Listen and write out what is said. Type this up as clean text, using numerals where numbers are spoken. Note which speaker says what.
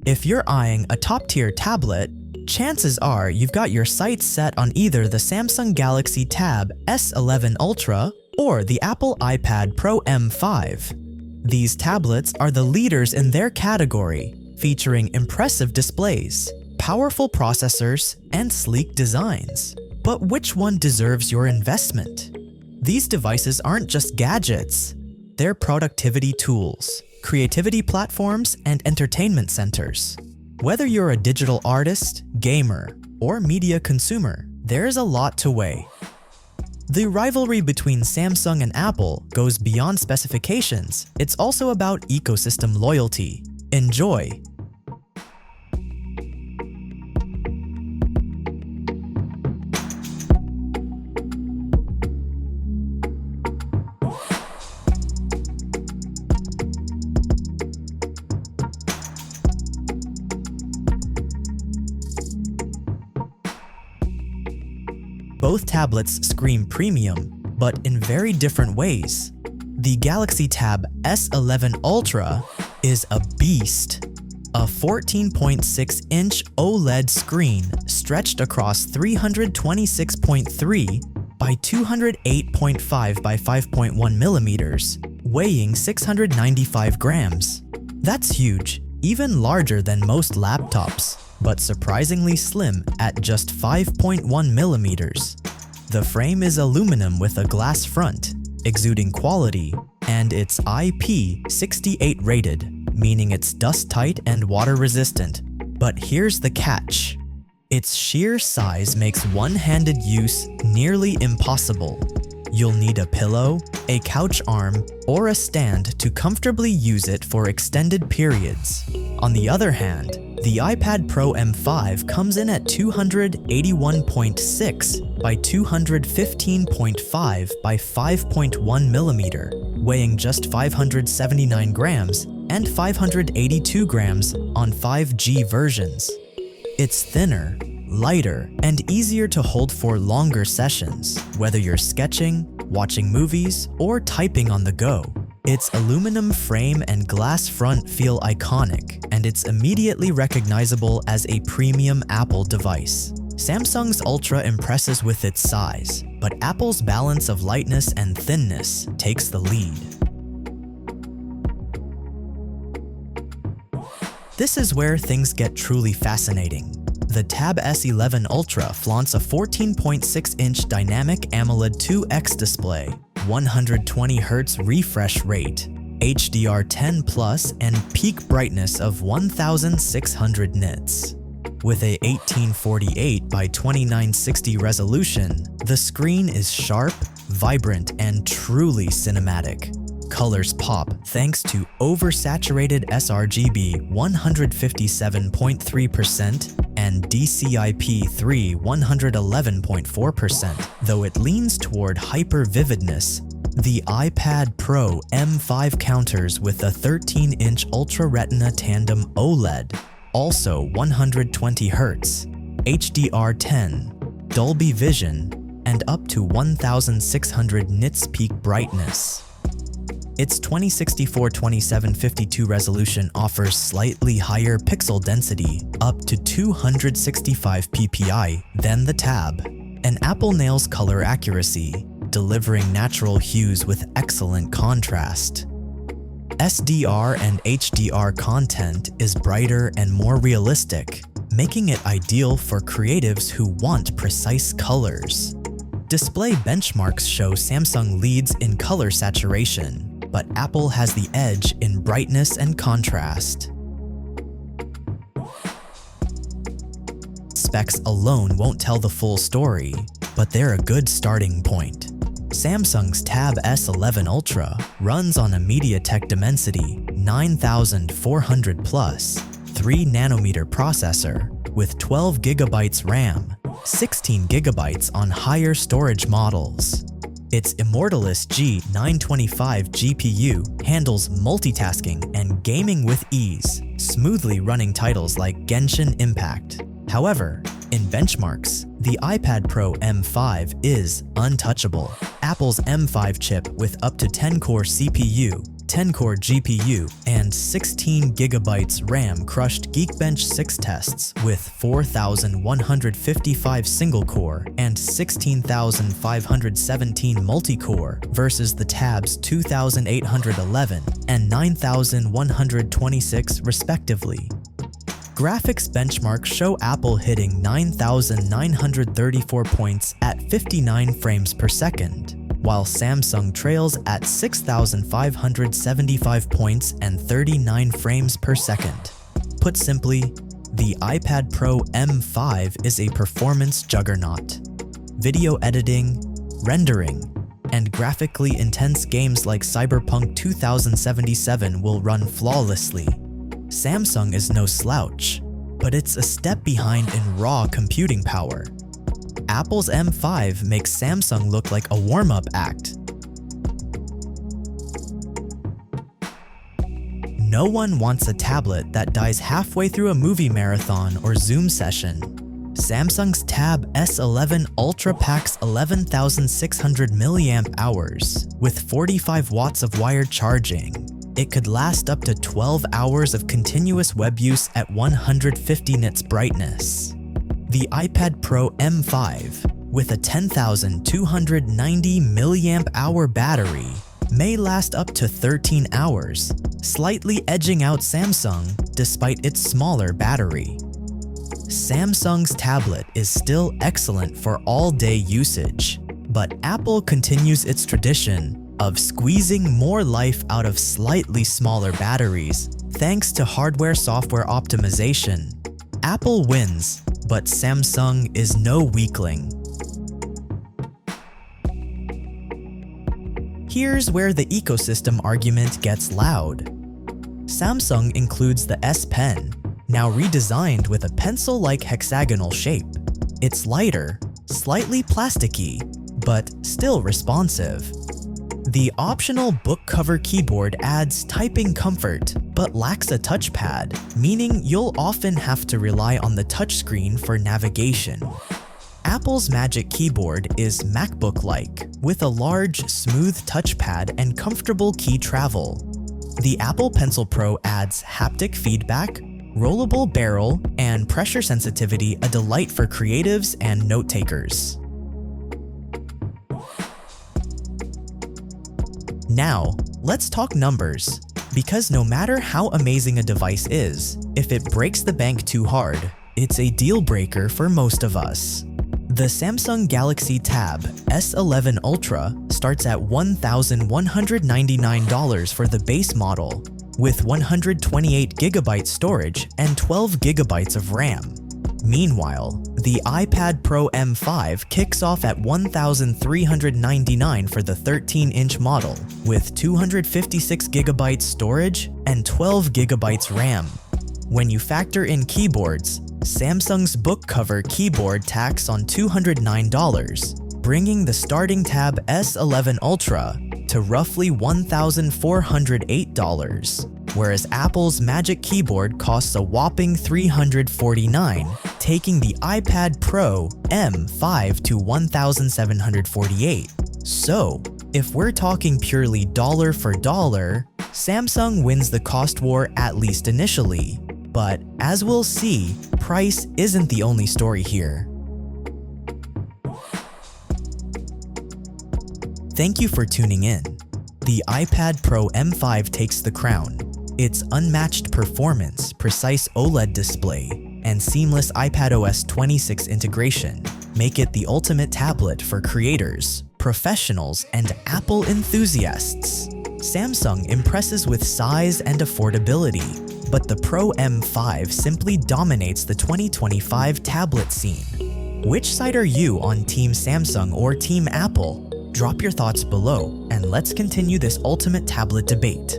Speaker 1: If you're eyeing a top-tier tablet, chances are you've got your sights set on either the Samsung Galaxy Tab S11 Ultra or the Apple iPad Pro M5. These tablets are the leaders in their category, featuring impressive displays, powerful processors, and sleek designs. But which one deserves your investment? These devices aren't just gadgets. They're productivity tools, creativity platforms, and entertainment centers. Whether you're a digital artist, gamer, or media consumer, there's a lot to weigh. The rivalry between Samsung and Apple goes beyond specifications. It's also about ecosystem loyalty. Enjoy! Both tablets scream premium, but in very different ways. The Galaxy Tab S11 Ultra is a beast. A 14.6-inch OLED screen stretched across 326.3 by 208.5 by 5.1 millimeters, weighing 695 grams. That's huge, even larger than most laptops, but surprisingly slim at just 5.1 millimeters. The frame is aluminum with a glass front, exuding quality, and it's IP68 rated, meaning it's dust-tight and water-resistant. But here's the catch. Its sheer size makes one-handed use nearly impossible. You'll need a pillow, a couch arm, or a stand to comfortably use it for extended periods. On the other hand, the iPad Pro M5 comes in at 281.6 by 215.5 by 5.1 millimeter, weighing just 579 grams and 582 grams on 5G versions. It's thinner, lighter, and easier to hold for longer sessions, whether you're sketching, watching movies, or typing on the go. Its aluminum frame and glass front feel iconic, and it's immediately recognizable as a premium Apple device. Samsung's Ultra impresses with its size, but Apple's balance of lightness and thinness takes the lead. This is where things get truly fascinating. The Tab S11 Ultra flaunts a 14.6-inch dynamic AMOLED 2X display, 120Hz refresh rate, HDR10+, and peak brightness of 1600 nits. With a 1848 by 2960 resolution, the screen is sharp, vibrant, and truly cinematic. Colors pop thanks to oversaturated sRGB 157.3% and DCI-P3 111.4%, though it leans toward hyper-vividness. The iPad Pro M5 counters with a 13-inch Ultra Retina Tandem OLED, also 120 Hz, HDR10, Dolby Vision, and up to 1600 nits peak brightness. Its 2064-2752 resolution offers slightly higher pixel density, up to 265 ppi, than the Tab, and Apple nails color accuracy, delivering natural hues with excellent contrast. SDR and HDR content is brighter and more realistic, making it ideal for creatives who want precise colors. Display benchmarks show Samsung leads in color saturation, but Apple has the edge in brightness and contrast. Specs alone won't tell the full story, but they're a good starting point. Samsung's Tab S11 Ultra runs on a MediaTek Dimensity 9400+, 3nm processor with 12GB RAM, 16GB on higher storage models. Its Immortalis G925 GPU handles multitasking and gaming with ease, smoothly running titles like Genshin Impact. However, in benchmarks, the iPad Pro M5 is untouchable. Apple's M5 chip with up to 10-core CPU 10-core GPU, and 16GB RAM crushed Geekbench 6 tests with 4,155 single-core and 16,517 multi-core versus the Tab's 2,811 and 9,126 respectively. Graphics benchmarks show Apple hitting 9,934 points at 59 frames per second, while Samsung trails at 6,575 points and 39 frames per second. Put simply, the iPad Pro M5 is a performance juggernaut. Video editing, rendering, and graphically intense games like Cyberpunk 2077 will run flawlessly. Samsung is no slouch, but it's a step behind in raw computing power. Apple's M5 makes Samsung look like a warm-up act. No one wants a tablet that dies halfway through a movie marathon or Zoom session. Samsung's Tab S11 Ultra packs 11,600 mAh with 45 watts of wired charging. It could last up to 12 hours of continuous web use at 150 nits brightness. The iPad Pro M5, with a 10,290 mAh battery, may last up to 13 hours, slightly edging out Samsung despite its smaller battery. Samsung's tablet is still excellent for all-day usage, but Apple continues its tradition of squeezing more life out of slightly smaller batteries thanks to hardware-software optimization. Apple wins, but Samsung is no weakling. Here's where the ecosystem argument gets loud. Samsung includes the S Pen, now redesigned with a pencil-like hexagonal shape. It's lighter, slightly plasticky, but still responsive. The optional book cover keyboard adds typing comfort, but lacks a touchpad, meaning you'll often have to rely on the touchscreen for navigation. Apple's Magic Keyboard is MacBook-like, with a large, smooth touchpad and comfortable key travel. The Apple Pencil Pro adds haptic feedback, rollable barrel, and pressure sensitivity, a delight for creatives and note-takers. Now, let's talk numbers, because no matter how amazing a device is, if it breaks the bank too hard, it's a deal breaker for most of us. The Samsung Galaxy Tab S11 Ultra starts at $1,199 for the base model, with 128GB storage and 12GB of RAM. Meanwhile, the iPad Pro M5 kicks off at $1,399 for the 13-inch model, with 256GB storage and 12GB RAM. When you factor in keyboards, Samsung's book cover keyboard tacks on $209, bringing the starting Tab S11 Ultra to roughly $1,408, whereas Apple's Magic Keyboard costs a whopping $349, taking the iPad Pro M5 to $1,748. So, if we're talking purely dollar for dollar, Samsung wins the cost war at least initially. But as we'll see, price isn't the only story here. Thank you for tuning in. The iPad Pro M5 takes the crown. Its unmatched performance, precise OLED display, and seamless iPadOS 26 integration make it the ultimate tablet for creators, professionals, and Apple enthusiasts. Samsung impresses with size and affordability, but the Pro M5 simply dominates the 2025 tablet scene. Which side are you on Team Samsung or Team Apple? Drop your thoughts below, and let's continue this ultimate tablet debate.